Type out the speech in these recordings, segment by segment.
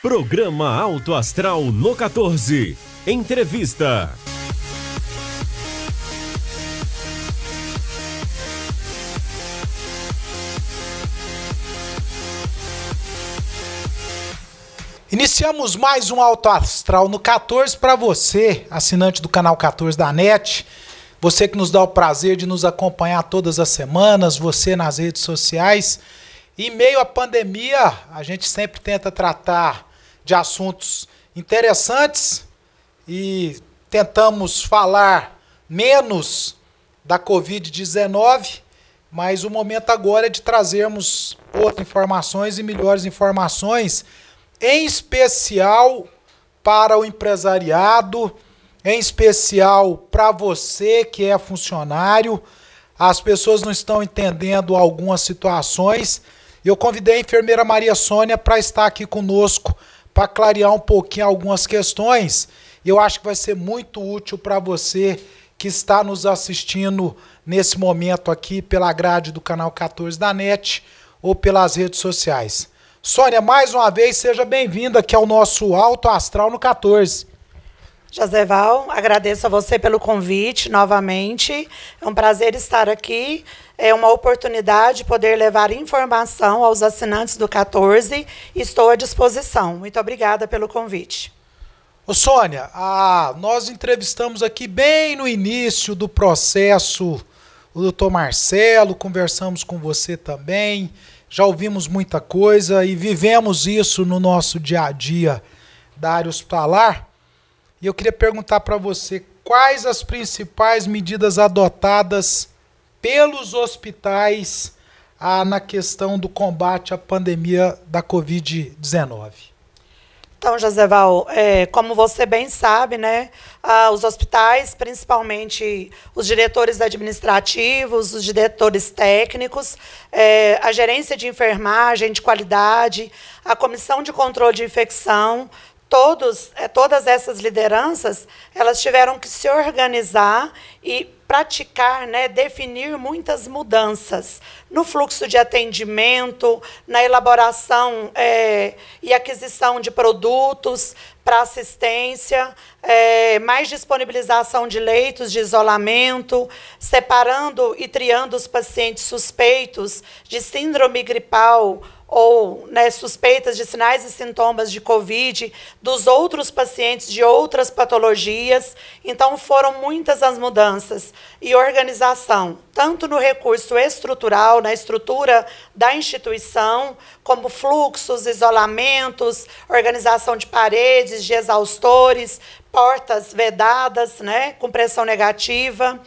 Programa Alto Astral no 14. Entrevista. Iniciamos mais um Alto Astral no 14 para você, assinante do canal 14 da NET. Você que nos dá o prazer de nos acompanhar todas as semanas, você nas redes sociais. Em meio à pandemia, a gente sempre tenta tratar de assuntos interessantes e tentamos falar menos da Covid-19, mas o momento agora é de trazermos outras informações e melhores informações, em especial para o empresariado, em especial para você que é funcionário. As pessoas não estão entendendo algumas situações. Eu convidei a enfermeira Maria Sônia para estar aqui conosco, para clarear um pouquinho algumas questões. Eu acho que vai ser muito útil para você que está nos assistindo nesse momento aqui pela grade do canal 14 da NET ou pelas redes sociais. Sônia, mais uma vez, seja bem-vinda aqui ao nosso Alto Astral no 14. Joséval, agradeço a você pelo convite novamente. É um prazer estar aqui. É uma oportunidade poder levar informação aos assinantes do 14. Estou à disposição. Muito obrigada pelo convite. Ô Sônia, nós entrevistamos aqui bem no início do processo o doutor Marcelo, conversamos com você também, já ouvimos muita coisa e vivemos isso no nosso dia a dia da área hospitalar. E eu queria perguntar para você quais as principais medidas adotadas pelos hospitais na questão do combate à pandemia da Covid-19. Então, Joséval, como você bem sabe, né, os hospitais, principalmente os diretores administrativos, os diretores técnicos, a gerência de enfermagem, de qualidade, a comissão de controle de infecção, todas essas lideranças, elas tiveram que se organizar e praticar, né, definir muitas mudanças no fluxo de atendimento, na elaboração e aquisição de produtos para assistência, mais disponibilização de leitos de isolamento, separando e triando os pacientes suspeitos de síndrome gripal ou, né, suspeitas de sinais e sintomas de Covid, dos outros pacientes de outras patologias. Então, foram muitas as mudanças e organização, tanto no recurso estrutural, na estrutura da instituição, como fluxos, isolamentos, organização de paredes, de exaustores, portas vedadas, né, com pressão negativa.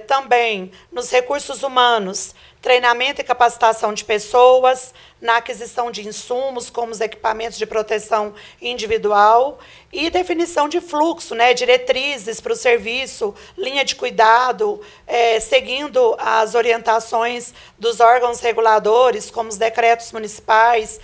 Também nos recursos humanos, treinamento e capacitação de pessoas, na aquisição de insumos, como os equipamentos de proteção individual, e definição de fluxo, né, diretrizes para o serviço, linha de cuidado, seguindo as orientações dos órgãos reguladores, como os decretos municipais,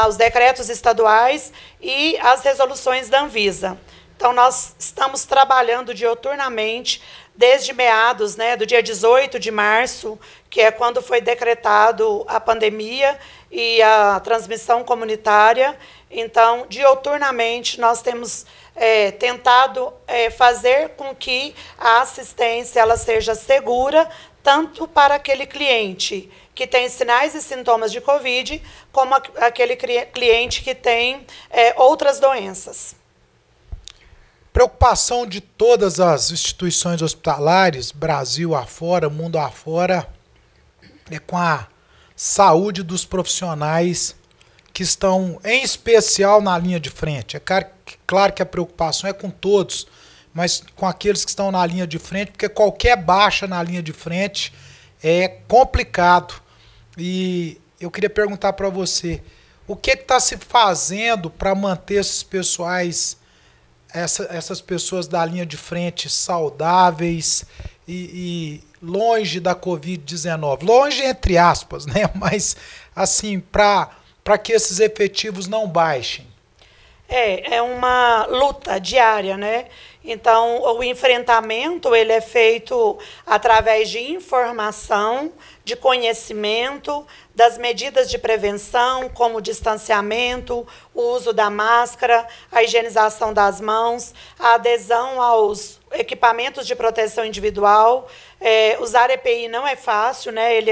os decretos estaduais e as resoluções da Anvisa. Então, nós estamos trabalhando diuturnamente desde meados, né, do dia 18 de março, que é quando foi decretado a pandemia e a transmissão comunitária. Então, diuturnamente, nós temos tentado fazer com que a assistência ela seja segura, tanto para aquele cliente que tem sinais e sintomas de Covid, como aquele cliente que tem outras doenças. Preocupação de todas as instituições hospitalares, Brasil afora, mundo afora, é com a saúde dos profissionais que estão, em especial, na linha de frente. É claro que a preocupação é com todos, mas com aqueles que estão na linha de frente, porque qualquer baixa na linha de frente é complicado. E eu queria perguntar para você, o que está se fazendo para manter esses pessoais, essas pessoas da linha de frente saudáveis e longe da Covid-19? Longe entre aspas, né? Mas assim, para que esses efetivos não baixem. É uma luta diária, né? Então, o enfrentamento ele é feito através de informação, de conhecimento, das medidas de prevenção, como o distanciamento, o uso da máscara, a higienização das mãos, a adesão aos equipamentos de proteção individual. Usar EPI não é fácil, né? Ele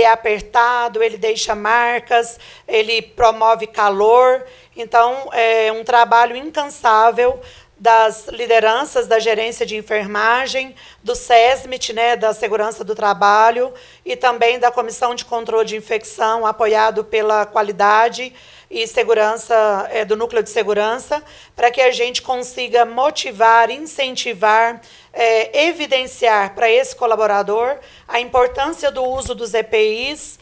é apertado, ele deixa marcas, ele promove calor. Então, é um trabalho incansável das lideranças da gerência de enfermagem, do SESMIT, né, da Segurança do Trabalho, e também da Comissão de Controle de Infecção, apoiado pela Qualidade e Segurança, do Núcleo de Segurança, para que a gente consiga motivar, incentivar, evidenciar para esse colaborador a importância do uso dos EPIs,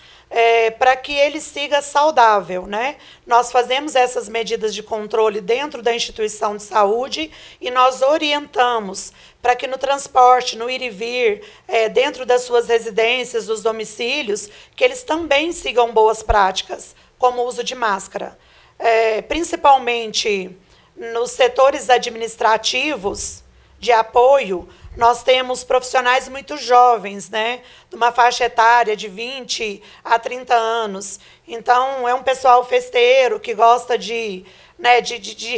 para que ele siga saudável, né? Nós fazemos essas medidas de controle dentro da instituição de saúde e nós orientamos para que no transporte, no ir e vir, dentro das suas residências, dos domicílios, que eles também sigam boas práticas, como o uso de máscara. Principalmente nos setores administrativos de apoio, nós temos profissionais muito jovens, né? De uma faixa etária de 20 a 30 anos. Então, é um pessoal festeiro que gosta de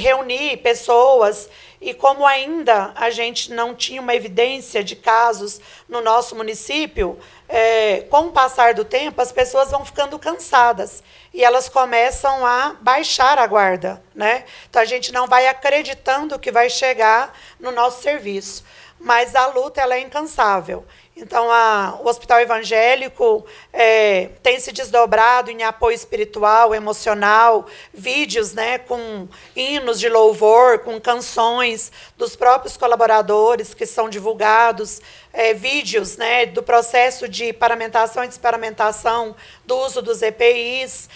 reunir pessoas. E como ainda a gente não tinha uma evidência de casos no nosso município, com o passar do tempo, as pessoas vão ficando cansadas. E elas começam a baixar a guarda, né? Então, a gente não vai acreditando que vai chegar no nosso serviço. Mas a luta ela é incansável. Então, o Hospital Evangélico tem se desdobrado em apoio espiritual, emocional, vídeos, né, com hinos de louvor, com canções dos próprios colaboradores que são divulgados, vídeos, né, do processo de paramentação e desparamentação, do uso dos EPIs,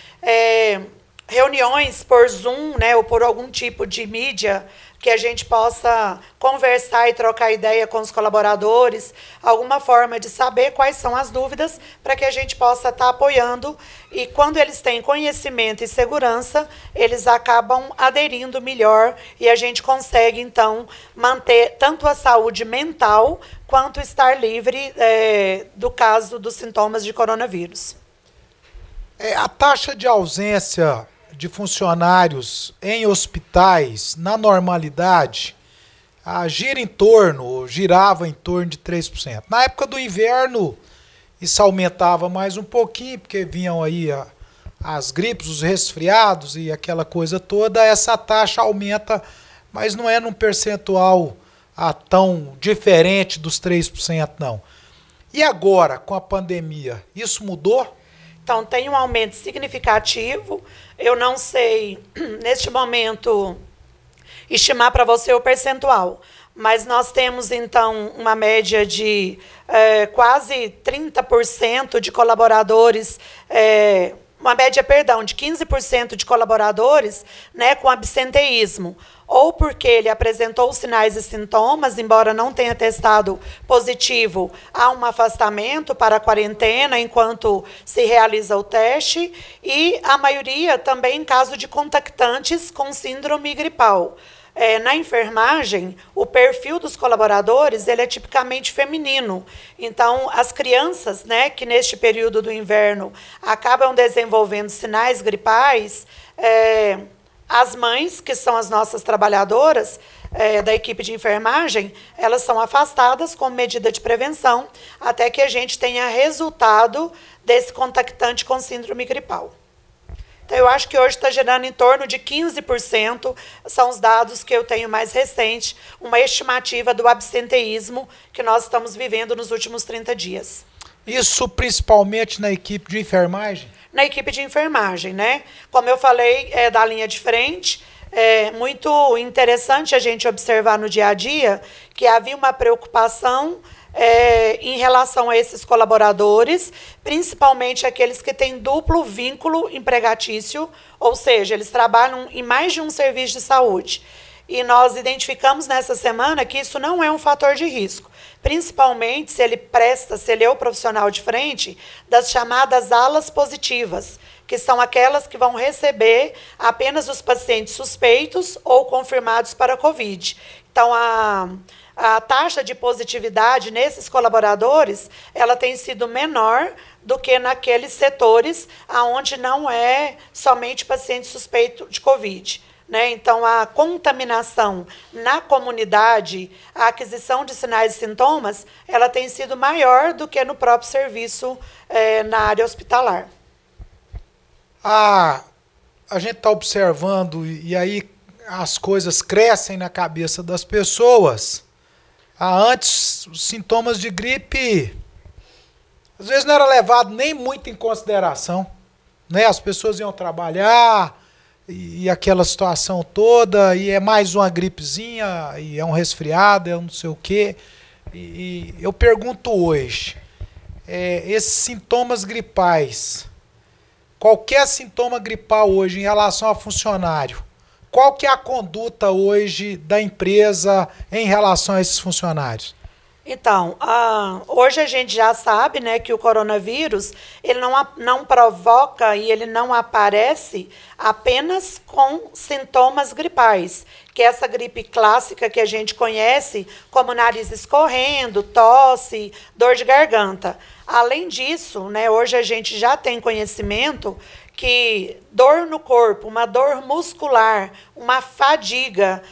reuniões por Zoom, né, ou por algum tipo de mídia, que a gente possa conversar e trocar ideia com os colaboradores, alguma forma de saber quais são as dúvidas, para que a gente possa estar apoiando. E quando eles têm conhecimento e segurança, eles acabam aderindo melhor e a gente consegue, então, manter tanto a saúde mental quanto estar livre do caso dos sintomas de coronavírus. A taxa de ausência de funcionários em hospitais, na normalidade, girava em torno de 3%. Na época do inverno, isso aumentava mais um pouquinho, porque vinham aí as gripes, os resfriados e aquela coisa toda. Essa taxa aumenta, mas não é num percentual tão diferente dos 3%, não. E agora, com a pandemia, isso mudou? Então, tem um aumento significativo. Eu não sei, neste momento, estimar para você o percentual, mas nós temos, então, uma média de quase 30% de colaboradores, uma média, perdão, de 15% de colaboradores, né, com absenteísmo, ou porque ele apresentou sinais e sintomas, embora não tenha testado positivo, há um afastamento para a quarentena enquanto se realiza o teste, e a maioria também em caso de contactantes com síndrome gripal. Na enfermagem, o perfil dos colaboradores ele é tipicamente feminino. Então, as crianças, né, que neste período do inverno acabam desenvolvendo sinais gripais, as mães, que são as nossas trabalhadoras da equipe de enfermagem, elas são afastadas como medida de prevenção, até que a gente tenha resultado desse contactante com síndrome gripal. Então, eu acho que hoje está gerando em torno de 15%, são os dados que eu tenho mais recente, uma estimativa do absenteísmo que nós estamos vivendo nos últimos 30 dias. Isso principalmente na equipe de enfermagem? Na equipe de enfermagem, né? Como eu falei, da linha de frente, é muito interessante a gente observar no dia a dia que havia uma preocupação em relação a esses colaboradores, principalmente aqueles que têm duplo vínculo empregatício, ou seja, eles trabalham em mais de um serviço de saúde. e nós identificamos nessa semana que isso não é um fator de risco, principalmente se ele é o profissional de frente das chamadas alas positivas, que são aquelas que vão receber apenas os pacientes suspeitos ou confirmados para a COVID. Então, a taxa de positividade nesses colaboradores, ela tem sido menor do que naqueles setores onde não é somente paciente suspeito de COVID. Né? Então, a contaminação na comunidade, a aquisição de sinais e sintomas, ela tem sido maior do que no próprio serviço na área hospitalar. A gente está observando, e aí as coisas crescem na cabeça das pessoas. Antes, os sintomas de gripe, às vezes não era levado nem muito em consideração. Né? As pessoas iam trabalhar, e aquela situação toda, e é mais uma gripezinha, e é um resfriado, é um não sei o quê. E eu pergunto hoje, esses sintomas gripais, qualquer sintoma gripal hoje em relação a funcionário, qual que é a conduta hoje da empresa em relação a esses funcionários? Então, hoje a gente já sabe, né, que o coronavírus ele não provoca e ele não aparece apenas com sintomas gripais, que é essa gripe clássica que a gente conhece como nariz escorrendo, tosse, dor de garganta. Além disso, né, hoje a gente já tem conhecimento que dor no corpo, uma dor muscular, uma fadiga,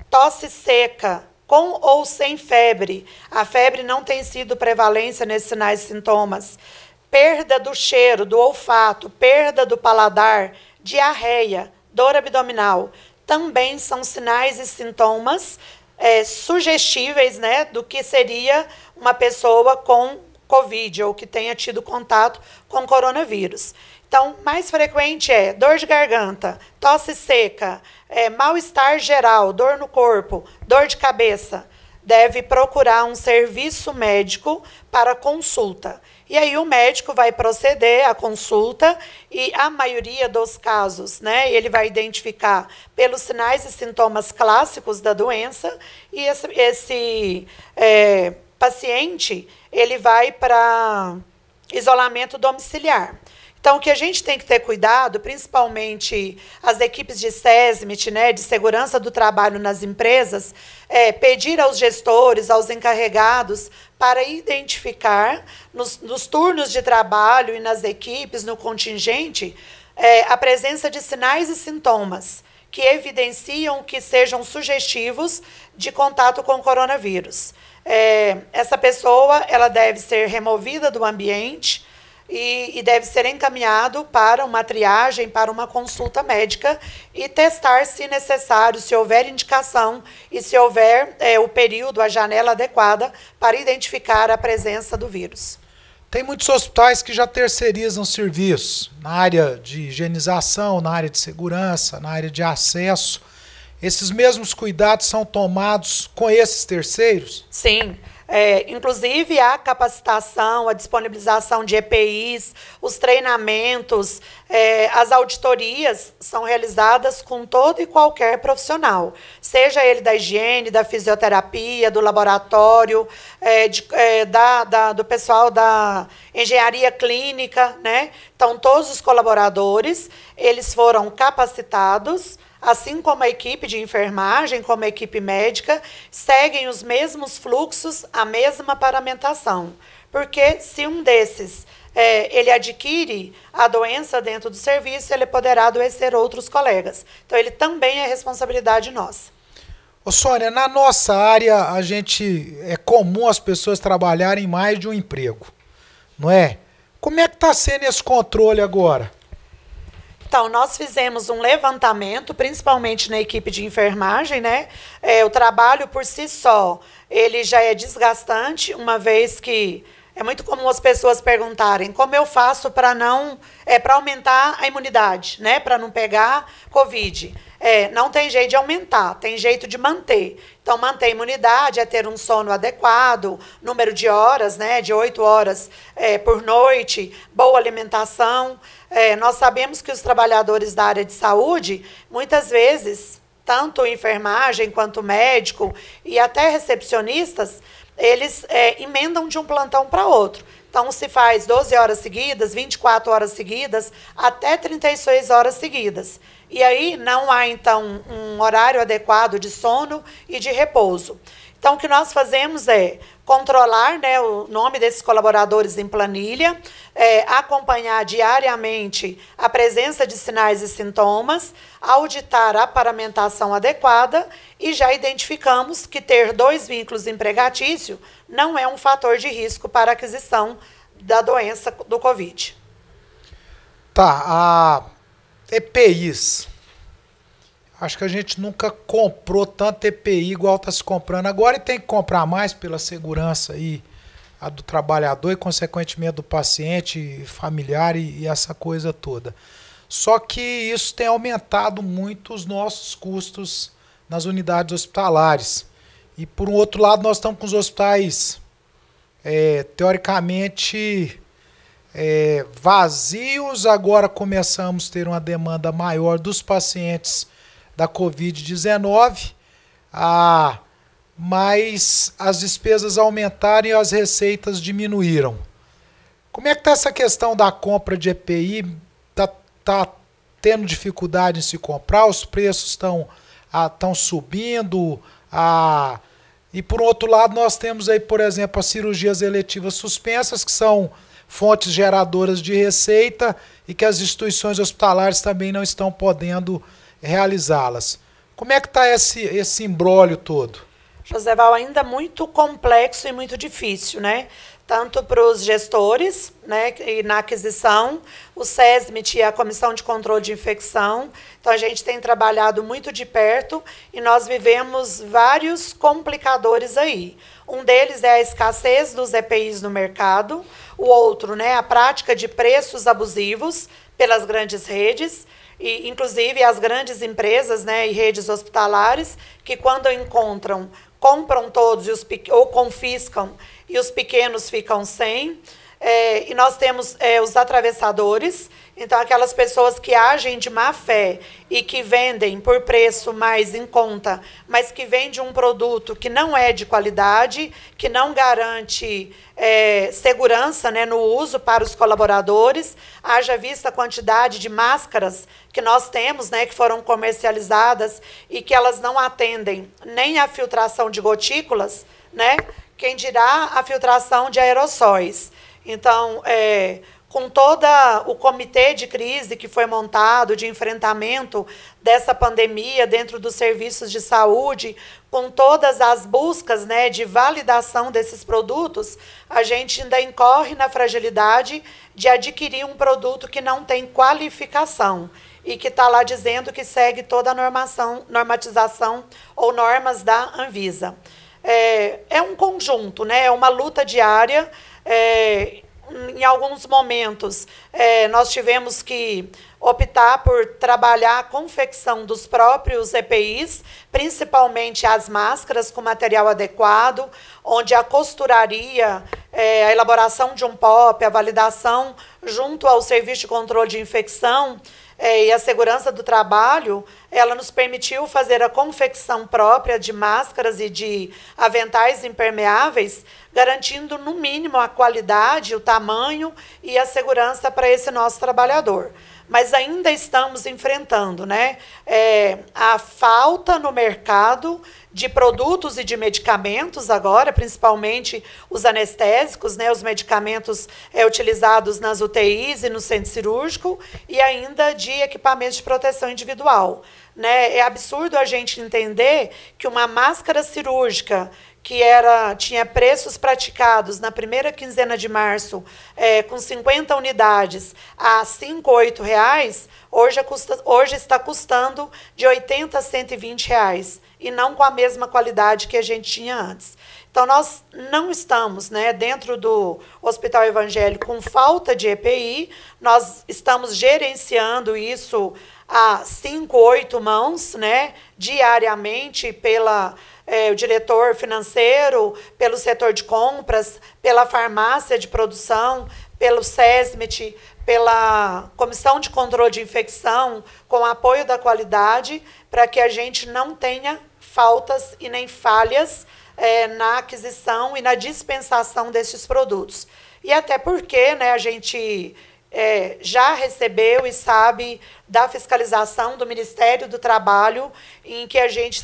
tosse seca, com ou sem febre. A febre não tem sido prevalência nesses sinais e sintomas. Perda do cheiro, do olfato, perda do paladar, diarreia, dor abdominal, também são sinais e sintomas sugestíveis, né, do que seria uma pessoa com COVID ou que tenha tido contato com coronavírus. Então, mais frequente é dor de garganta, tosse seca, mal-estar geral, dor no corpo, dor de cabeça. Deve procurar um serviço médico para consulta. E aí o médico vai proceder à consulta e a maioria dos casos, né, ele vai identificar pelos sinais e sintomas clássicos da doença e esse paciente, ele vai para isolamento domiciliar. Então, o que a gente tem que ter cuidado, principalmente as equipes de SESMIT, né, de segurança do trabalho nas empresas, pedir aos gestores, aos encarregados, para identificar nos turnos de trabalho e nas equipes, no contingente, a presença de sinais e sintomas que evidenciam que sejam sugestivos de contato com o coronavírus. Essa pessoa ela deve ser removida do ambiente, e deve ser encaminhado para uma triagem, para uma consulta médica e testar, se necessário, se houver indicação e se houver o período, a janela adequada para identificar a presença do vírus. Tem muitos hospitais que já terceirizam serviços na área de higienização, na área de segurança, na área de acesso. Esses mesmos cuidados são tomados com esses terceiros? Sim. Inclusive a capacitação, a disponibilização de EPIs, os treinamentos, as auditorias são realizadas com todo e qualquer profissional, seja ele da higiene, da fisioterapia, do laboratório, do pessoal da engenharia clínica, né? Então, todos os colaboradores, eles foram capacitados, assim como a equipe de enfermagem, como a equipe médica, seguem os mesmos fluxos, a mesma paramentação. Porque se um desses ele adquire a doença dentro do serviço, ele poderá adoecer outros colegas. Então, ele também é responsabilidade nossa. Ô Sônia, na nossa área, é comum as pessoas trabalharem em mais de um emprego, não é? Como é que está sendo esse controle agora? Então, nós fizemos um levantamento, principalmente na equipe de enfermagem, né? O trabalho por si só, ele já é desgastante, uma vez que é muito comum as pessoas perguntarem como eu faço para aumentar a imunidade, né? Para não pegar COVID. Não tem jeito de aumentar, tem jeito de manter. Então, manter a imunidade é ter um sono adequado, número de horas, né, de 8 horas por noite, boa alimentação. Nós sabemos que os trabalhadores da área de saúde, muitas vezes, tanto enfermagem quanto médico e até recepcionistas, eles emendam de um plantão para outro. Então, se faz 12 horas seguidas, 24 horas seguidas, até 36 horas seguidas. E aí não há, então, um horário adequado de sono e de repouso. Então, o que nós fazemos é controlar, né, o nome desses colaboradores em planilha, acompanhar diariamente a presença de sinais e sintomas, auditar a paramentação adequada e já identificamos que ter 2 vínculos empregatícios não é um fator de risco para a aquisição da doença do Covid. Tá, a EPIs. Acho que a gente nunca comprou tanto EPI igual está se comprando agora e tem que comprar mais pela segurança aí, a do trabalhador e, consequentemente, do paciente, familiar e essa coisa toda. Só que isso tem aumentado muito os nossos custos nas unidades hospitalares. E, por um outro lado, nós estamos com os hospitais, teoricamente, vazios. Agora começamos a ter uma demanda maior dos pacientes da Covid-19, mas as despesas aumentaram e as receitas diminuíram. Como é que está essa questão da compra de EPI? Está tendo dificuldade em se comprar? Os preços estão subindo? E, por outro lado, nós temos aí, por exemplo, as cirurgias eletivas suspensas, que são fontes geradoras de receita e que as instituições hospitalares também não estão podendo realizá-las. Como é que está esse imbróglio todo? Joséval, ainda muito complexo e muito difícil, né? Tanto para os gestores, né, e na aquisição, o SESMIT e a Comissão de Controle de Infecção. Então, a gente tem trabalhado muito de perto e nós vivemos vários complicadores aí. Um deles é a escassez dos EPIs no mercado, o outro, né, a prática de preços abusivos pelas grandes redes, e inclusive as grandes empresas, né, e redes hospitalares, que quando encontram, compram todos ou confiscam e os pequenos ficam sem. E nós temos os atravessadores, então aquelas pessoas que agem de má fé e que vendem por preço mais em conta, mas que vendem um produto que não é de qualidade, que não garante segurança, né, no uso para os colaboradores. Haja vista a quantidade de máscaras que nós temos, né, que foram comercializadas e que elas não atendem nem a filtração de gotículas, né, quem dirá a filtração de aerossóis. Então, com todo o comitê de crise que foi montado, de enfrentamento dessa pandemia dentro dos serviços de saúde, com todas as buscas, né, de validação desses produtos, a gente ainda incorre na fragilidade de adquirir um produto que não tem qualificação e que está lá dizendo que segue toda a normatização ou normas da Anvisa. É um conjunto, né, é uma luta diária. Em alguns momentos, nós tivemos que optar por trabalhar a confecção dos próprios EPIs, principalmente as máscaras com material adequado, onde a costuraria, a elaboração de um POP, a validação junto ao Serviço de Controle de Infecção e a Segurança do Trabalho, ela nos permitiu fazer a confecção própria de máscaras e de aventais impermeáveis, garantindo, no mínimo, a qualidade, o tamanho e a segurança para esse nosso trabalhador. Mas ainda estamos enfrentando, né, a falta no mercado de produtos e de medicamentos agora, principalmente os anestésicos, né, os medicamentos utilizados nas UTIs e no centro cirúrgico, e ainda de equipamentos de proteção individual. Né? É absurdo a gente entender que uma máscara cirúrgica que tinha preços praticados na primeira quinzena de março, com 50 unidades a R$ 5, R$ 8, hoje está custando de R$ 80 a R$ 120, e não com a mesma qualidade que a gente tinha antes. Então, nós não estamos, né, dentro do Hospital Evangélico com falta de EPI, nós estamos gerenciando isso a 5, 8 mãos, né, diariamente o diretor financeiro, pelo setor de compras, pela farmácia de produção, pelo SESMIT, pela Comissão de Controle de Infecção, com apoio da qualidade, para que a gente não tenha faltas e nem falhas na aquisição e na dispensação desses produtos. E até porque, né, a gente já recebeu e sabe da fiscalização do Ministério do Trabalho, em que a gente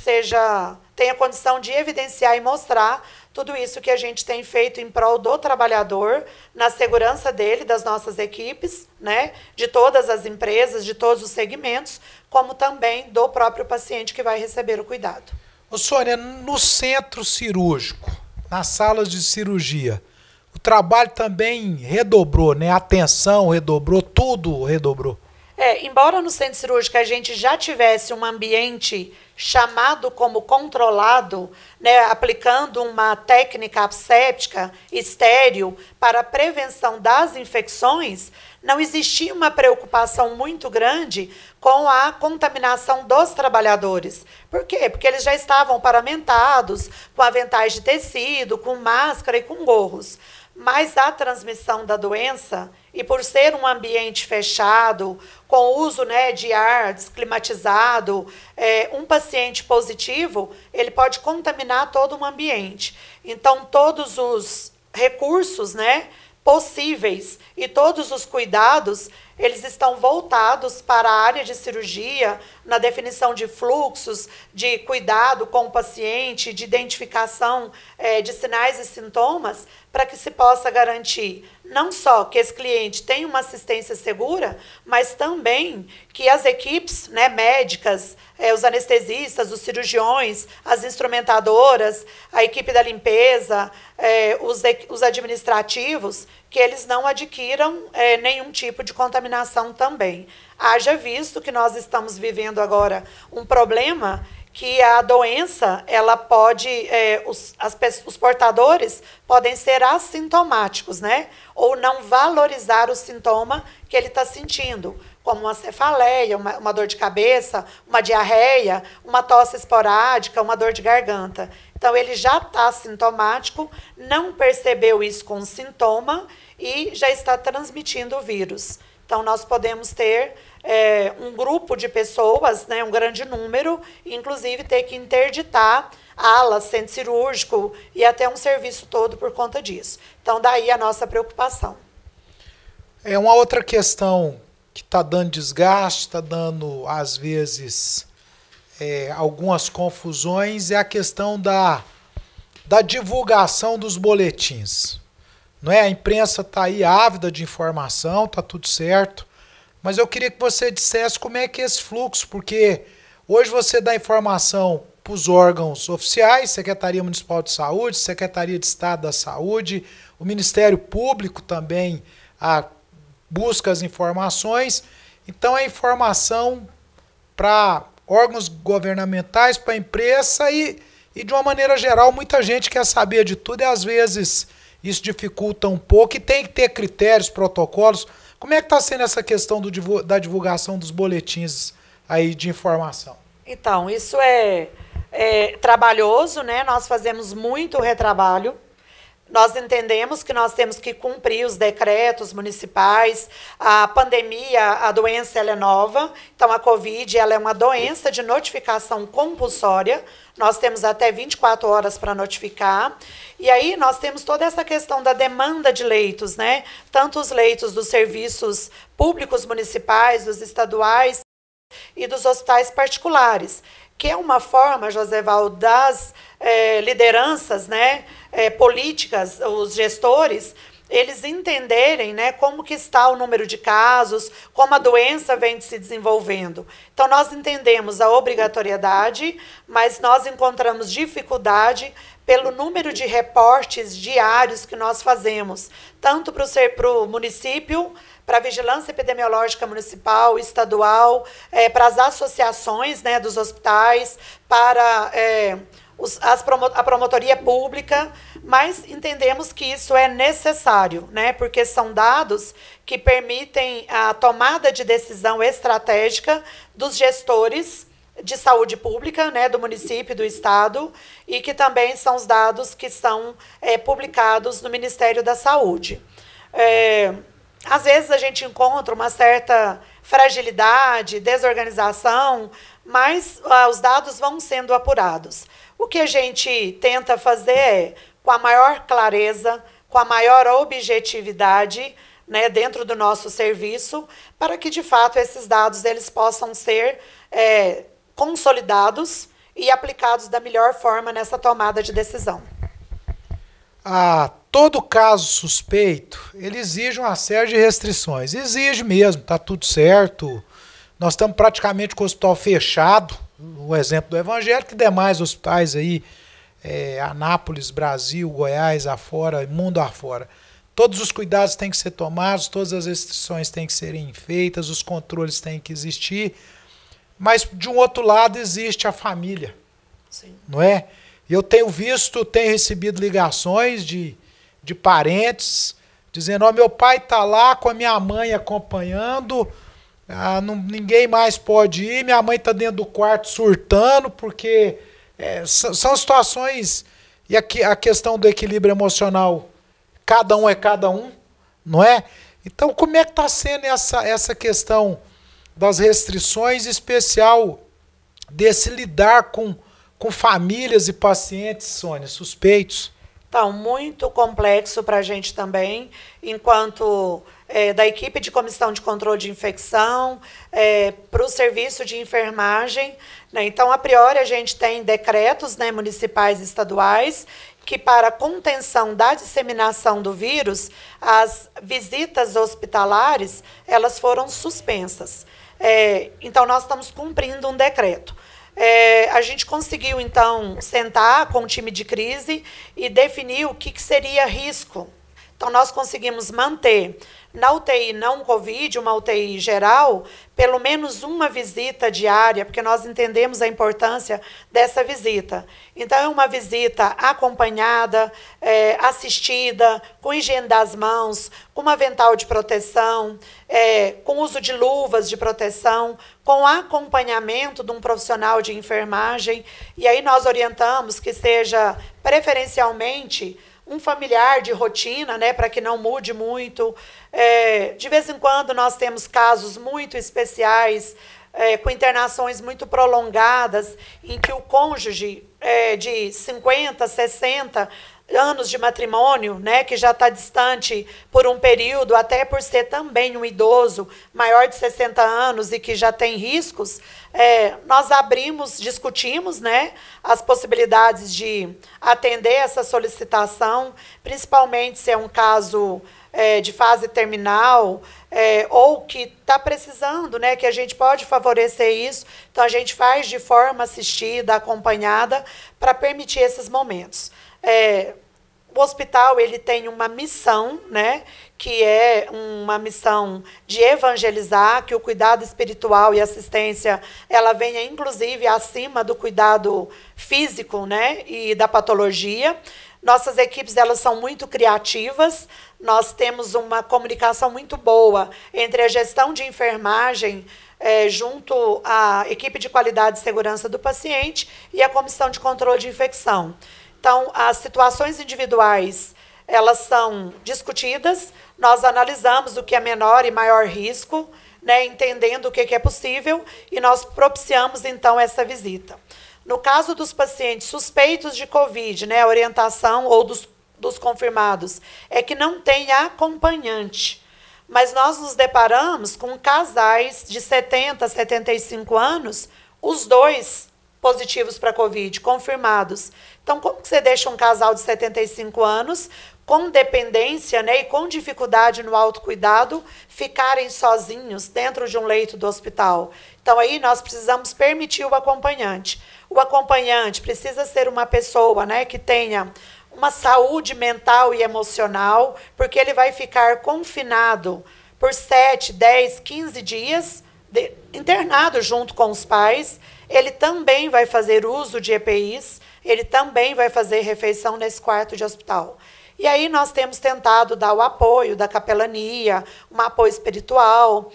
tenha condição de evidenciar e mostrar tudo isso que a gente tem feito em prol do trabalhador, na segurança dele, das nossas equipes, né, de todas as empresas, de todos os segmentos, como também do próprio paciente que vai receber o cuidado. Ô, Sônia, no centro cirúrgico, nas salas de cirurgia, o trabalho também redobrou, né? A atenção redobrou, tudo redobrou. Embora no centro cirúrgico a gente já tivesse um ambiente chamado como controlado, né, aplicando uma técnica asséptica estéril para a prevenção das infecções, não existia uma preocupação muito grande com a contaminação dos trabalhadores. Por quê? Porque eles já estavam paramentados, com aventais de tecido, com máscara e com gorros. Mas a transmissão da doença, e por ser um ambiente fechado, com uso, né, de ar desclimatizado, um paciente positivo, ele pode contaminar todo um ambiente. Então, todos os recursos, né, possíveis e todos os cuidados, eles estão voltados para a área de cirurgia, na definição de fluxos, de cuidado com o paciente, de identificação de sinais e sintomas, para que se possa garantir não só que esse cliente tenha uma assistência segura, mas também que as equipes, né, médicas, os anestesistas, os cirurgiões, as instrumentadoras, a equipe da limpeza, os administrativos, que eles não adquiram nenhum tipo de contaminação também. Haja visto que nós estamos vivendo agora um problema que a doença, ela pode, os portadores podem ser assintomáticos, né? Ou não valorizar o sintoma que ele está sentindo, como uma cefaleia, uma dor de cabeça, uma diarreia, uma tosse esporádica, uma dor de garganta. Então, ele já está sintomático, não percebeu isso com sintoma e já está transmitindo o vírus. Então, nós podemos ter um grupo de pessoas, né, um grande número, inclusive ter que interditar alas, centro cirúrgico e até um serviço todo por conta disso. Então, daí a nossa preocupação. Uma outra questão que está dando desgaste, está dando, às vezes, algumas confusões, é a questão da divulgação dos boletins. Não é? A imprensa está aí ávida de informação, está tudo certo, mas eu queria que você dissesse como é que é esse fluxo, porque hoje você dá informação para os órgãos oficiais, Secretaria Municipal de Saúde, Secretaria de Estado da Saúde, o Ministério Público também busca as informações. Então é informação para órgãos governamentais, para a imprensa e, de uma maneira geral, muita gente quer saber de tudo e às vezes isso dificulta um pouco e tem que ter critérios, protocolos. Como é que está sendo essa questão da divulgação dos boletins aí de informação? Então, isso é trabalhoso, né? Nós fazemos muito retrabalho. Nós entendemos que nós temos que cumprir os decretos municipais. A pandemia, a doença, ela é nova. Então, a Covid, ela é uma doença de notificação compulsória. Nós temos até 24 horas para notificar. E aí nós temos toda essa questão da demanda de leitos, né? Tanto os leitos dos serviços públicos municipais, dos estaduais e dos hospitais particulares, que é uma forma, Joséval, das lideranças, né, políticas, os gestores, eles entenderem, né, como que está o número de casos, como a doença vem se desenvolvendo. Então, nós entendemos a obrigatoriedade, mas nós encontramos dificuldade pelo número de reportes diários que nós fazemos, tanto para o município, para a Vigilância Epidemiológica Municipal, estadual, para as associações, né, dos hospitais, para a promotoria pública, mas entendemos que isso é necessário, né, porque são dados que permitem a tomada de decisão estratégica dos gestores de saúde pública, né, do município e do estado, e que também são os dados que são publicados no Ministério da Saúde. Às vezes a gente encontra uma certa fragilidade, desorganização, mas os dados vão sendo apurados. O que a gente tenta fazer é, com a maior clareza, com a maior objetividade, né, dentro do nosso serviço, para que, de fato, esses dados eles possam ser consolidados e aplicados da melhor forma nessa tomada de decisão. Todo caso suspeito, ele exige uma série de restrições. Exige mesmo, está tudo certo. Nós estamos praticamente com o hospital fechado, o exemplo do Evangélico, e demais hospitais aí, Anápolis, Brasil, Goiás, afora, mundo afora. Todos os cuidados têm que ser tomados, todas as restrições têm que serem feitas, os controles têm que existir, mas de um outro lado existe a família. Sim. Não é? Eu tenho recebido ligações de parentes dizendo, meu pai está lá com a minha mãe acompanhando, ninguém mais pode ir, minha mãe está dentro do quarto surtando, porque são situações, e a questão do equilíbrio emocional, cada um é cada um, não é? Então, como é que está sendo essa questão das restrições, em especial desse lidar com famílias e pacientes, Sônia, suspeitos? Então, muito complexo para a gente também, enquanto da equipe de comissão de controle de infecção, para o serviço de enfermagem, né? Então, a priori, a gente tem decretos, né, municipais e estaduais que, para a contenção da disseminação do vírus, as visitas hospitalares elas foram suspensas. Então, nós estamos cumprindo um decreto. A gente conseguiu, então, sentar com o time de crise e definir o que seria risco. Então, nós conseguimos manter na UTI não Covid, uma UTI geral, pelo menos uma visita diária, porque nós entendemos a importância dessa visita. Então, é uma visita acompanhada, assistida, com higiene das mãos, com um avental de proteção, com uso de luvas de proteção, com acompanhamento de um profissional de enfermagem. E aí nós orientamos que seja preferencialmente um familiar de rotina, né, para que não mude muito. De vez em quando nós temos casos muito especiais, com internações muito prolongadas, em que o cônjuge de 50, 60 anos de matrimônio, né, que já está distante por um período, até por ser também um idoso maior de 60 anos e que já tem riscos, nós discutimos, né, as possibilidades de atender essa solicitação, principalmente se é um caso de fase terminal, ou que está precisando, né, que a gente pode favorecer isso. Então, a gente faz de forma assistida, acompanhada, para permitir esses momentos. O hospital ele tem uma missão, né, que é uma missão de evangelizar, que o cuidado espiritual e assistência ela venha, inclusive, acima do cuidado físico, né, e da patologia. Nossas equipes elas são muito criativas, nós temos uma comunicação muito boa entre a gestão de enfermagem, junto à equipe de qualidade e segurança do paciente e a comissão de controle de infecção. Então, as situações individuais, elas são discutidas, nós analisamos o que é menor e maior risco, né, entendendo o que é possível, e nós propiciamos, então, essa visita. No caso dos pacientes suspeitos de Covid, né, a orientação ou dos confirmados é que não tem acompanhante. Mas nós nos deparamos com casais de 70 a 75 anos, os dois positivos para Covid, confirmados. Então, como que você deixa um casal de 75 anos com dependência, né, e com dificuldade no autocuidado ficarem sozinhos dentro de um leito do hospital? Então, aí nós precisamos permitir o acompanhante. O acompanhante precisa ser uma pessoa, né, que tenha uma saúde mental e emocional, porque ele vai ficar confinado por 7, 10, 15 dias, internado junto com os pais. Ele também vai fazer uso de EPIs, ele também vai fazer refeição nesse quarto de hospital. E aí nós temos tentado dar o apoio da capelania, um apoio espiritual.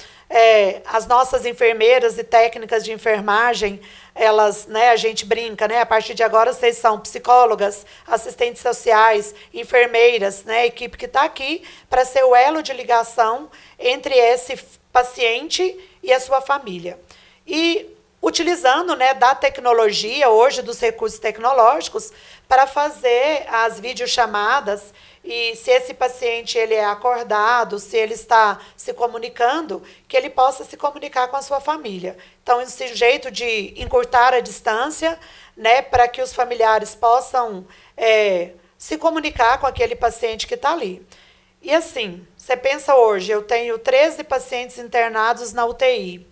As nossas enfermeiras e técnicas de enfermagem, elas, né, a gente brinca, né, a partir de agora vocês são psicólogas, assistentes sociais, enfermeiras, né, a equipe que está aqui para ser o elo de ligação entre esse paciente e a sua família. E utilizando, né, da tecnologia, hoje dos recursos tecnológicos, para fazer as videochamadas. E se esse paciente ele é acordado, se ele está se comunicando, que ele possa se comunicar com a sua família. Então, esse jeito de encurtar a distância, né, para que os familiares possam se comunicar com aquele paciente que está ali. E assim, você pensa hoje, eu tenho 13 pacientes internados na UTI.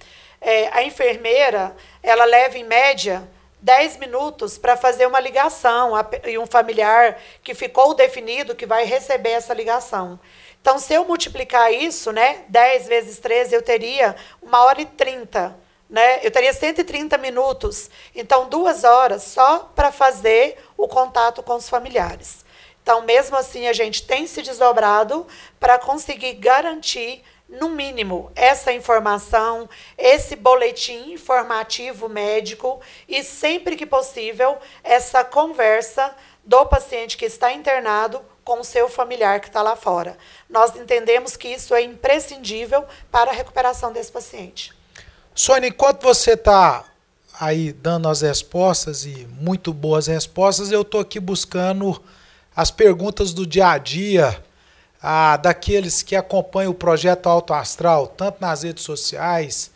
A enfermeira, ela leva em média 10 minutos para fazer uma ligação e um familiar que ficou definido que vai receber essa ligação. Então, se eu multiplicar isso, né, 10 vezes 13, eu teria 1h30, né? Eu teria 130 minutos. Então, 2 horas só para fazer o contato com os familiares. Então, mesmo assim, a gente tem se desdobrado para conseguir garantir, no mínimo, essa informação, esse boletim informativo médico e, sempre que possível, essa conversa do paciente que está internado com o seu familiar que está lá fora. Nós entendemos que isso é imprescindível para a recuperação desse paciente. Sônia, enquanto você está aí dando as respostas, e muito boas respostas, eu estou aqui buscando as perguntas do dia a dia, daqueles que acompanham o projeto Alto Astral, tanto nas redes sociais,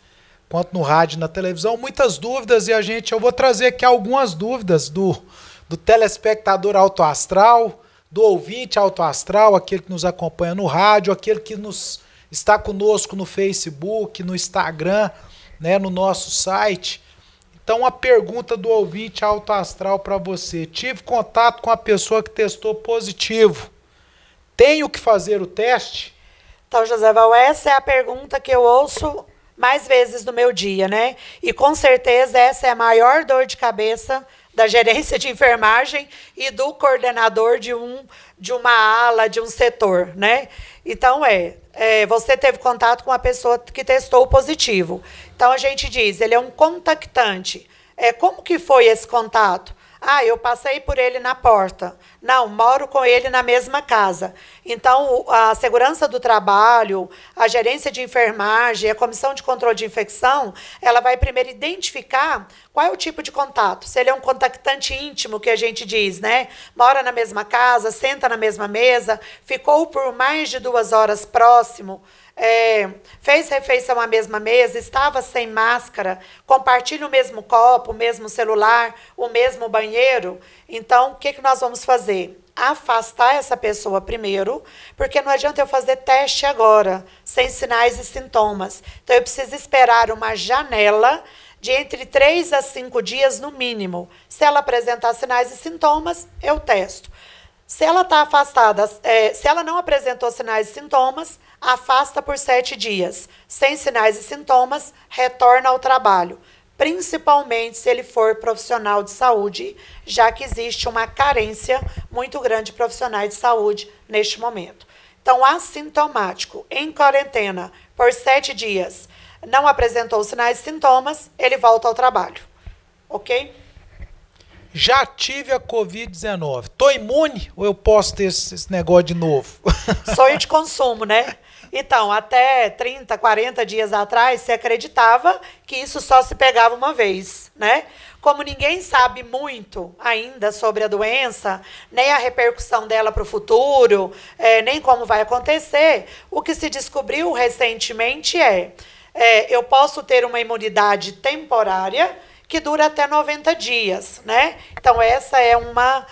quanto no rádio e na televisão. Muitas dúvidas, e eu vou trazer aqui algumas dúvidas do telespectador Alto Astral, do ouvinte Alto Astral, aquele que nos acompanha no rádio, aquele que está conosco no Facebook, no Instagram, né, no nosso site. Então, a pergunta do ouvinte Alto Astral para você: tive contato com a pessoa que testou positivo. Tenho que fazer o teste? Então, Joséval, essa é a pergunta que eu ouço mais vezes no meu dia, né? E com certeza essa é a maior dor de cabeça da gerência de enfermagem e do coordenador de uma ala, de um setor, né? Então, você teve contato com uma pessoa que testou positivo. Então, a gente diz, ele é um contactante. Como que foi esse contato? Eu passei por ele na porta. Não, moro com ele na mesma casa. Então, a segurança do trabalho, a gerência de enfermagem, a comissão de controle de infecção, ela vai primeiro identificar qual é o tipo de contato. Se ele é um contactante íntimo, que a gente diz, né? Mora na mesma casa, senta na mesma mesa, ficou por mais de 2 horas próximo, fez refeição à mesma mesa, estava sem máscara, compartilha o mesmo copo, o mesmo celular, o mesmo banheiro. Então, o que nós vamos fazer? Afastar essa pessoa primeiro, porque não adianta eu fazer teste agora, sem sinais e sintomas. Então, eu preciso esperar uma janela de entre 3 a 5 dias no mínimo. Se ela apresentar sinais e sintomas, eu testo. Se ela está afastada, se ela não apresentou sinais e sintomas, afasta por 7 dias. Sem sinais e sintomas, retorna ao trabalho. Principalmente se ele for profissional de saúde, já que existe uma carência muito grande de profissionais de saúde neste momento. Então, assintomático, em quarentena, por 7 dias, não apresentou sinais e sintomas, ele volta ao trabalho. Ok? Já tive a Covid-19. Estou imune ou eu posso ter esse negócio de novo? Sonho de consumo, né? Então, até 30, 40 dias atrás, se acreditava que isso só se pegava uma vez, né? Como ninguém sabe muito ainda sobre a doença, nem a repercussão dela para o futuro, nem como vai acontecer, o que se descobriu recentemente eu posso ter uma imunidade temporária que dura até 90 dias, né? Então, essa é uma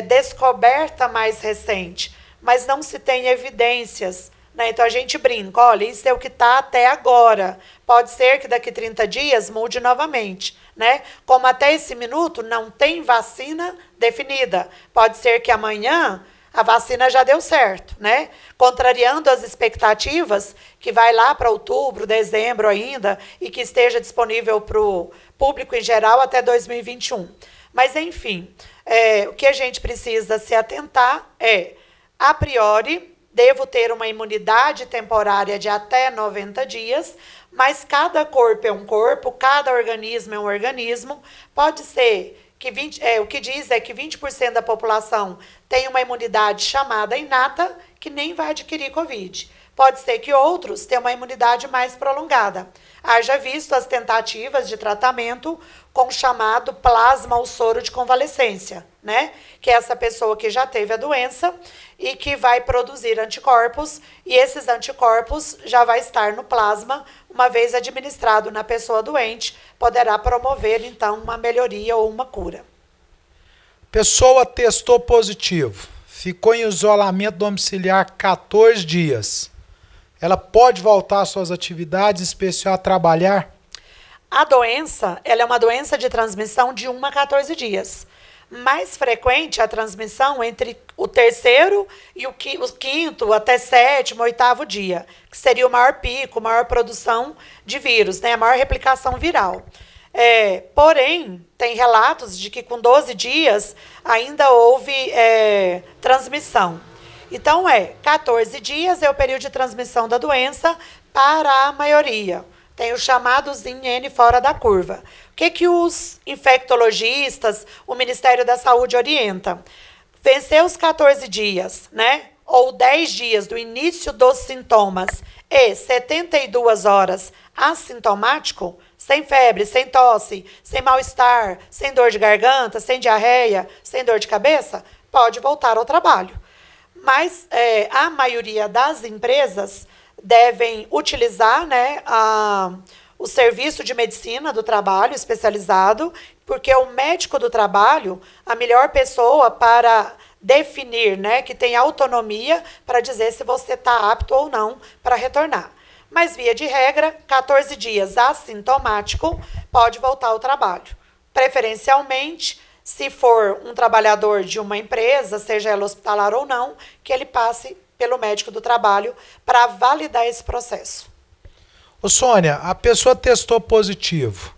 descoberta mais recente, mas não se tem evidências, né? Então, a gente brinca, olha, isso é o que está até agora. Pode ser que daqui 30 dias mude novamente, né? Como até esse minuto não tem vacina definida. Pode ser que amanhã a vacina já deu certo, né? Contrariando as expectativas, que vai lá para outubro, dezembro ainda, e que esteja disponível para o público em geral até 2021. Mas, enfim, o que a gente precisa se atentar A priori, devo ter uma imunidade temporária de até 90 dias, mas cada corpo é um corpo, cada organismo é um organismo. Pode ser que o que diz é que 20% da população tem uma imunidade chamada inata, que nem vai adquirir Covid. Pode ser que outros tenham uma imunidade mais prolongada. Haja visto as tentativas de tratamento com o chamado plasma ou soro de convalescência, né? Que é essa pessoa que já teve a doença e que vai produzir anticorpos, e esses anticorpos já vai estar no plasma, uma vez administrado na pessoa doente, poderá promover, então, uma melhoria ou uma cura. Pessoa testou positivo, ficou em isolamento domiciliar 14 dias. Ela pode voltar às suas atividades, em especial a trabalhar? A doença, ela é uma doença de transmissão de 1 a 14 dias. Mais frequente a transmissão entre o terceiro e o quinto até sétimo, oitavo dia, que seria o maior pico, maior produção de vírus, né? A maior replicação viral. Porém, tem relatos de que com 12 dias ainda houve transmissão. Então, 14 dias é o período de transmissão da doença para a maioria. Tem o chamadozinho N fora da curva. O que os infectologistas, o Ministério da Saúde orienta? Vencer os 14 dias, né? Ou 10 dias do início dos sintomas e 72 horas assintomático, sem febre, sem tosse, sem mal-estar, sem dor de garganta, sem diarreia, sem dor de cabeça, pode voltar ao trabalho. Mas a maioria das empresas devem utilizar, né, o serviço de medicina do trabalho especializado, porque o médico do trabalho, a melhor pessoa para definir, né, que tem autonomia para dizer se você está apto ou não para retornar. Mas, via de regra, 14 dias assintomático, pode voltar ao trabalho. Preferencialmente, se for um trabalhador de uma empresa, seja ela hospitalar ou não, que ele passe pelo médico do trabalho para validar esse processo. Ô Sônia, a pessoa testou positivo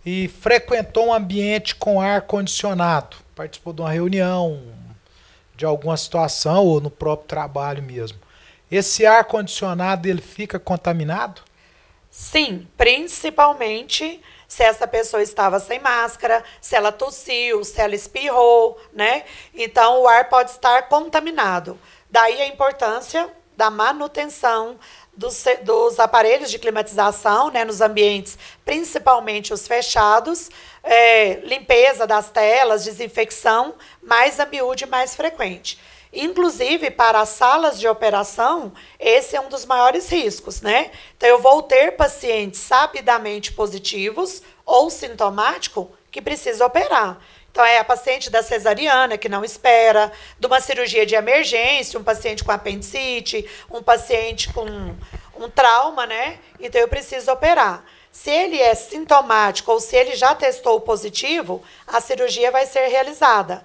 e frequentou um ambiente com ar-condicionado, participou de uma reunião, de alguma situação ou no próprio trabalho mesmo. Esse ar-condicionado, ele fica contaminado? Sim, principalmente se essa pessoa estava sem máscara, se ela tossiu, se ela espirrou, né? Então, o ar pode estar contaminado. Daí a importância da manutenção dos aparelhos de climatização, né, nos ambientes, principalmente os fechados, limpeza das telas, desinfecção, mais a miúde mais frequente. Inclusive, para as salas de operação, esse é um dos maiores riscos, né? Então, eu vou ter pacientes sabidamente positivos ou sintomáticos que precisam operar. Então, é a paciente da cesariana, que não espera, de uma cirurgia de emergência, um paciente com apendicite, um paciente com um trauma, né? Então, eu preciso operar. Se ele é sintomático ou se ele já testou positivo, a cirurgia vai ser realizada.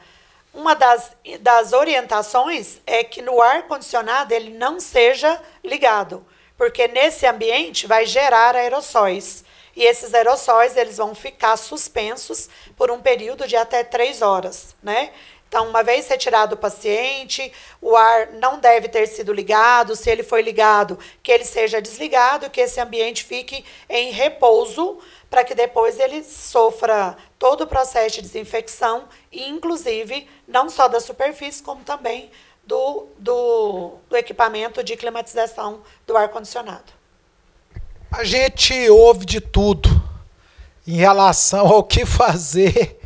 Uma das orientações é que no ar-condicionado ele não seja ligado, porque nesse ambiente vai gerar aerossóis. E esses aerossóis eles vão ficar suspensos por um período de até 3 horas, né? Então, uma vez retirado o paciente, o ar não deve ter sido ligado. Se ele foi ligado, que ele seja desligado, que esse ambiente fique em repouso, para que depois ele sofra todo o processo de desinfecção, e inclusive não só da superfície, como também do equipamento de climatização do ar-condicionado. A gente ouve de tudo em relação ao que fazer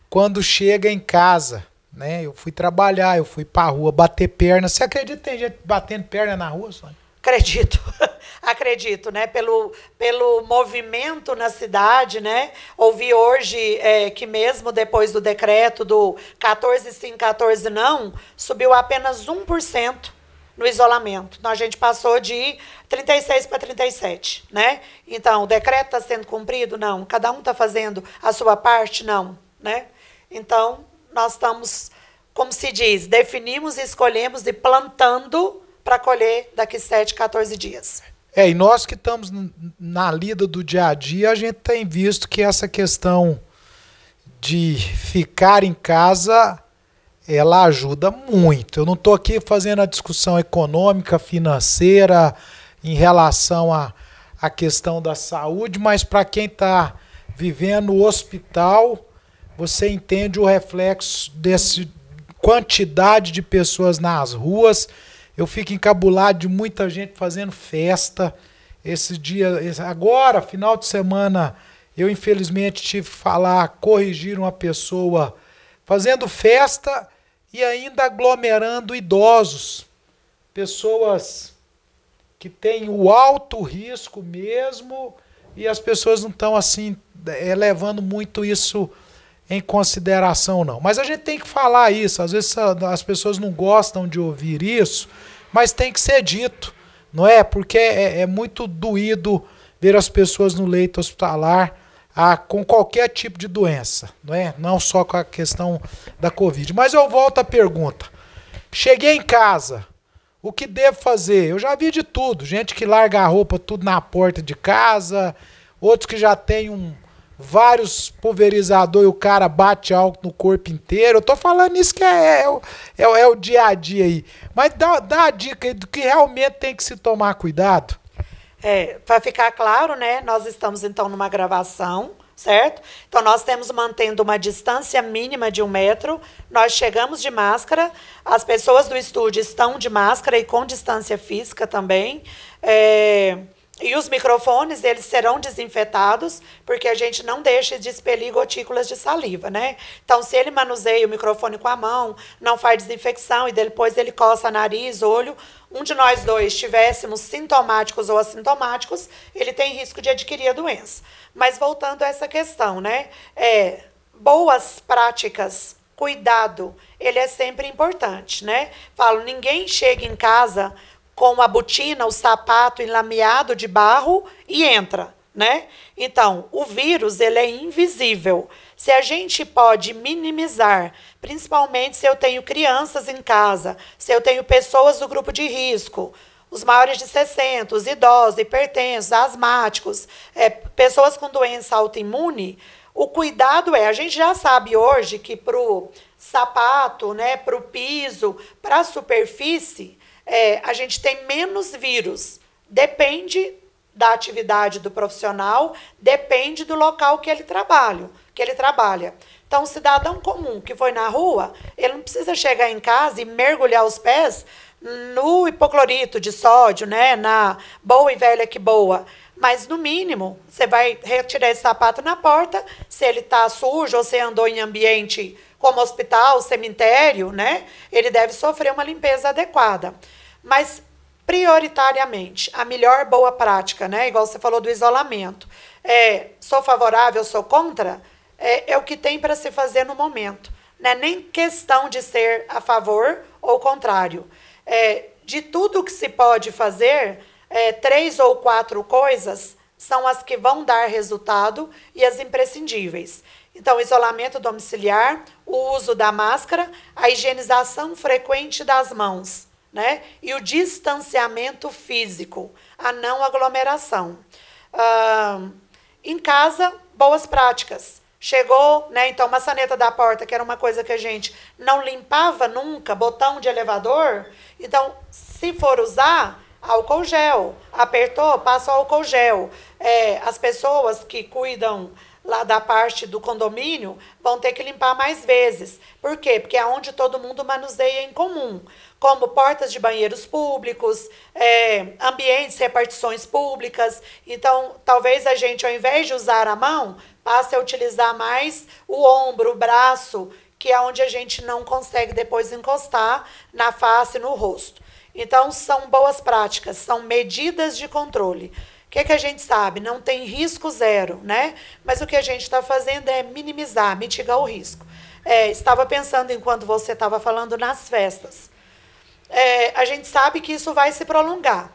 quando chega em casa, né? Eu fui trabalhar, eu fui pra rua bater perna. Você acredita que tem gente batendo perna na rua, Sônia? Acredito, acredito, né? Pelo movimento na cidade, né? Ouvi hoje que mesmo depois do decreto do 14 sim, 14 não, subiu apenas 1% no isolamento. Então, a gente passou de 36 para 37, né? Então, o decreto está sendo cumprido? Não. Cada um está fazendo a sua parte? Não, né? Então, nós estamos, como se diz, definimos e escolhemos e plantando para colher daqui 7, 14 dias. E nós que estamos na lida do dia a dia, a gente tem visto que essa questão de ficar em casa ela ajuda muito. Eu não estou aqui fazendo a discussão econômica, financeira, em relação à questão da saúde, mas para quem está vivendo o hospital, você entende o reflexo dessa quantidade de pessoas nas ruas. Eu fico encabulado de muita gente fazendo festa. Esse dia, agora, final de semana, eu infelizmente tive que corrigir uma pessoa fazendo festa e ainda aglomerando idosos. Pessoas que têm o alto risco mesmo, e as pessoas não estão assim levando muito isso em consideração, não. Mas a gente tem que falar isso. Às vezes as pessoas não gostam de ouvir isso, mas tem que ser dito, não é? Porque é muito doído ver as pessoas no leito hospitalar com qualquer tipo de doença, não é? Não só com a questão da Covid. Mas eu volto à pergunta. Cheguei em casa, o que devo fazer? Eu já vi de tudo. Gente que larga a roupa tudo na porta de casa, outros que já tem vários pulverizadores e o cara bate álcool no corpo inteiro. Eu tô falando isso que é o dia a dia aí. Mas dá a dica aí do que realmente tem que se tomar cuidado. Para ficar claro, né? Nós estamos então numa gravação, certo? Então nós temos mantendo uma distância mínima de 1 metro. Nós chegamos de máscara. As pessoas do estúdio estão de máscara e com distância física também. E os microfones, eles serão desinfetados, porque a gente não deixa de expelir gotículas de saliva, né? Então, se ele manuseia o microfone com a mão, não faz desinfecção e depois ele coça nariz, olho, um de nós dois estivéssemos sintomáticos ou assintomáticos, ele tem risco de adquirir a doença. Mas voltando a essa questão, né? Boas práticas, cuidado, ele é sempre importante, né? Falo, ninguém chega em casa com a botina, o sapato enlameado de barro e entra, né? Então, o vírus, ele é invisível. Se a gente pode minimizar, principalmente se eu tenho crianças em casa, se eu tenho pessoas do grupo de risco, os maiores de 60, os idosos, hipertensos, asmáticos, pessoas com doença autoimune, o cuidado a gente já sabe hoje que para o sapato, né, para o piso, para a superfície, a gente tem menos vírus. Depende da atividade do profissional, depende do local que ele trabalha. Então, o cidadão comum que foi na rua, ele não precisa chegar em casa e mergulhar os pés no hipoclorito de sódio, né, na boa e velha que boa. Mas, no mínimo, você vai retirar esse sapato na porta, se ele está sujo ou se andou em ambiente como hospital, cemitério, né, ele deve sofrer uma limpeza adequada. Mas, prioritariamente, a melhor boa prática, né, igual você falou do isolamento, sou favorável, sou contra, é o que tem para se fazer no momento. Não é nem questão de ser a favor ou contrário. De tudo que se pode fazer, 3 ou 4 coisas são as que vão dar resultado e as imprescindíveis. Então, isolamento domiciliar, o uso da máscara, a higienização frequente das mãos, né? E o distanciamento físico, a não aglomeração. Em casa, boas práticas. Chegou, né? Então, maçaneta da porta, que era uma coisa que a gente não limpava nunca, botão de elevador. Então, se for usar, álcool gel. Apertou, passa o álcool gel. As pessoas que cuidam lá da parte do condomínio vão ter que limpar mais vezes. Por quê? Porque é onde todo mundo manuseia em comum, como portas de banheiros públicos, ambientes, repartições públicas. Então, talvez a gente, ao invés de usar a mão, passe a utilizar mais o ombro, o braço, que é onde a gente não consegue depois encostar na face, no rosto. Então, são boas práticas, são medidas de controle. O que a gente sabe? Não tem risco zero, né? Mas o que a gente está fazendo é minimizar, mitigar o risco. Estava pensando, enquanto você estava falando, nas festas. A gente sabe que isso vai se prolongar.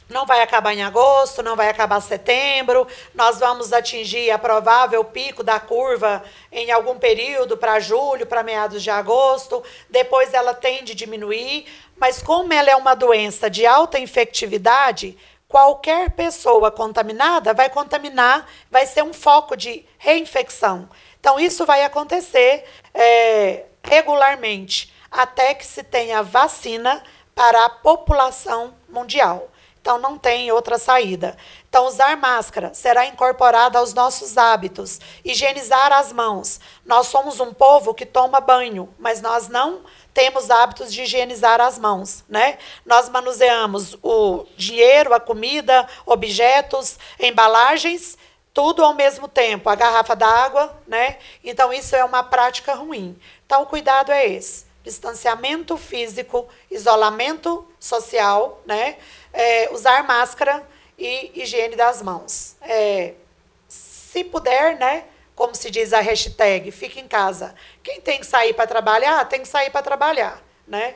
Não vai acabar em agosto, não vai acabar em setembro. Nós vamos atingir a provável pico da curva em algum período, para julho, para meados de agosto. Depois ela tende a diminuir. Mas como ela é uma doença de alta infectividade, qualquer pessoa contaminada vai contaminar, vai ser um foco de reinfecção. Então, isso vai acontecer regularmente, até que se tenha vacina para a população mundial. Então, não tem outra saída. Então, usar máscara será incorporado aos nossos hábitos. Higienizar as mãos. Nós somos um povo que toma banho, mas nós não temos hábitos de higienizar as mãos, né? Nós manuseamos o dinheiro, a comida, objetos, embalagens, tudo ao mesmo tempo. A garrafa d'água, né? Então, isso é uma prática ruim. Então, o cuidado é esse. Distanciamento físico, isolamento social, né? Usar máscara e higiene das mãos. Se puder, né? Como se diz a hashtag, fique em casa. Quem tem que sair para trabalhar, tem que sair para trabalhar, né?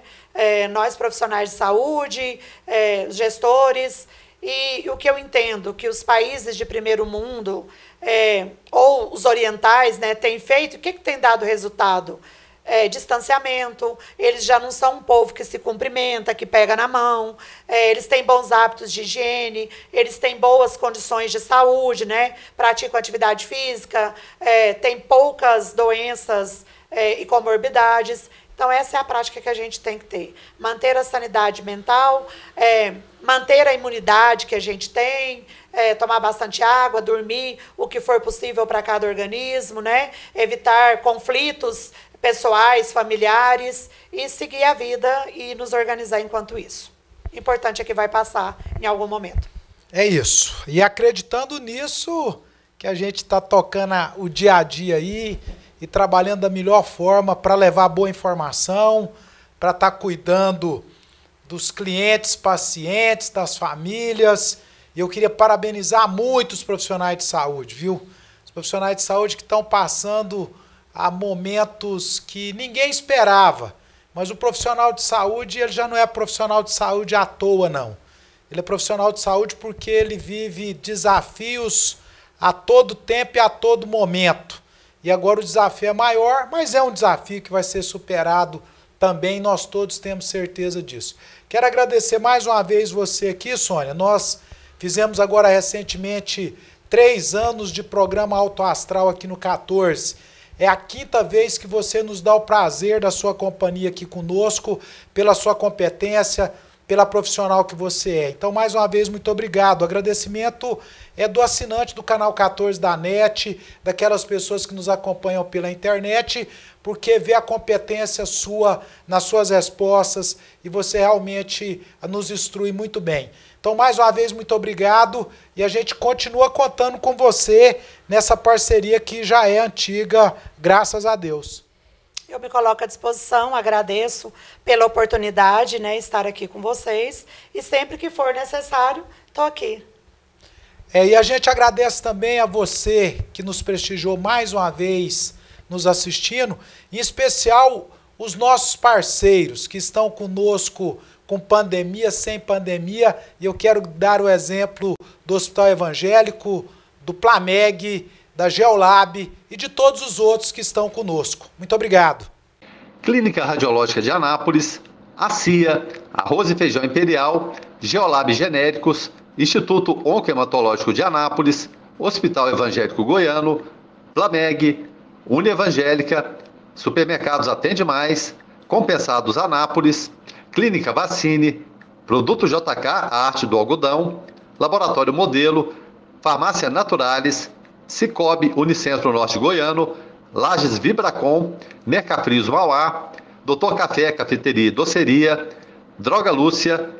Nós, profissionais de saúde, gestores, e o que eu entendo que os países de primeiro mundo, ou os orientais, né, têm feito, o que tem dado resultado? Distanciamento, eles já não são um povo que se cumprimenta, que pega na mão, eles têm bons hábitos de higiene, eles têm boas condições de saúde, né? Praticam atividade física, têm poucas doenças e comorbidades. Então, essa é a prática que a gente tem que ter. Manter a sanidade mental, manter a imunidade que a gente tem, tomar bastante água, dormir o que for possível para cada organismo, né? Evitar conflitos pessoais, familiares, e seguir a vida e nos organizar enquanto isso. O importante é que vai passar em algum momento. É isso. E acreditando nisso, que a gente está tocando o dia a dia aí e trabalhando da melhor forma para levar boa informação, para estar cuidando dos clientes, pacientes, das famílias. E eu queria parabenizar muito os profissionais de saúde, viu? Os profissionais de saúde que estão passando há momentos que ninguém esperava, mas o profissional de saúde, ele já não é profissional de saúde à toa, não. Ele é profissional de saúde porque ele vive desafios a todo tempo e a todo momento. E agora o desafio é maior, mas é um desafio que vai ser superado também, nós todos temos certeza disso. Quero agradecer mais uma vez você aqui, Sônia. Nós fizemos agora recentemente 3 anos de programa Alto Astral aqui no 14. É a 5ª vez que você nos dá o prazer da sua companhia aqui conosco, pela sua competência, pela profissional que você é. Então, mais uma vez, muito obrigado. O agradecimento é do assinante do Canal 14 da NET, daquelas pessoas que nos acompanham pela internet, porque vê a competência sua nas suas respostas e você realmente nos instrui muito bem. Então, mais uma vez, muito obrigado e a gente continua contando com você nessa parceria que já é antiga, graças a Deus. Eu me coloco à disposição, agradeço pela oportunidade, né, estar aqui com vocês e sempre que for necessário, estou aqui. E a gente agradece também a você que nos prestigiou mais uma vez nos assistindo, em especial os nossos parceiros que estão conosco com pandemia, sem pandemia, e eu quero dar o exemplo do Hospital Evangélico, do Plameg, da Geolab e de todos os outros que estão conosco. Muito obrigado. Clínica Radiológica de Anápolis, a CIA, Arroz e Feijão Imperial, Geolab Genéricos, Instituto Oncohematológico de Anápolis, Hospital Evangélico Goiano, Plameg, Unievangélica, Supermercados Atende Mais, Compensados Anápolis, Clínica Vacine, Produto JK, a arte do algodão, Laboratório Modelo, Farmácia Naturalis, Cicobi Unicentro Norte Goiano, Lages Vibracom, Mercafrios Mauá, Doutor Café, Cafeteria e Doceria, Droga Lúcia,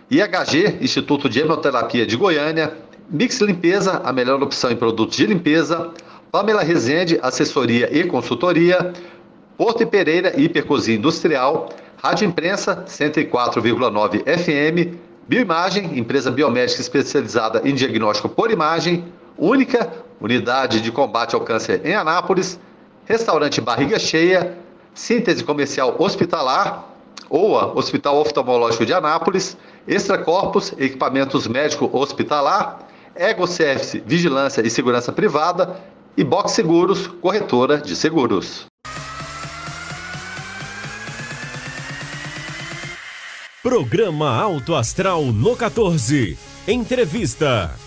IHG, Instituto de Hemoterapia de Goiânia, Mix Limpeza, a melhor opção em produtos de limpeza, Pamela Rezende, assessoria e consultoria, Porto e Pereira, Hipercozinha Industrial, Rádio Imprensa, 104,9 FM, Bioimagem, empresa biomédica especializada em diagnóstico por imagem, única unidade de combate ao câncer em Anápolis, Restaurante Barriga Cheia, Síntese Comercial Hospitalar, OA, Hospital Oftalmológico de Anápolis, Extra Corpus, Equipamentos Médico Hospitalar, Ego Service, Vigilância e Segurança Privada e Box Seguros, corretora de seguros. Programa Alto Astral no 14. Entrevista.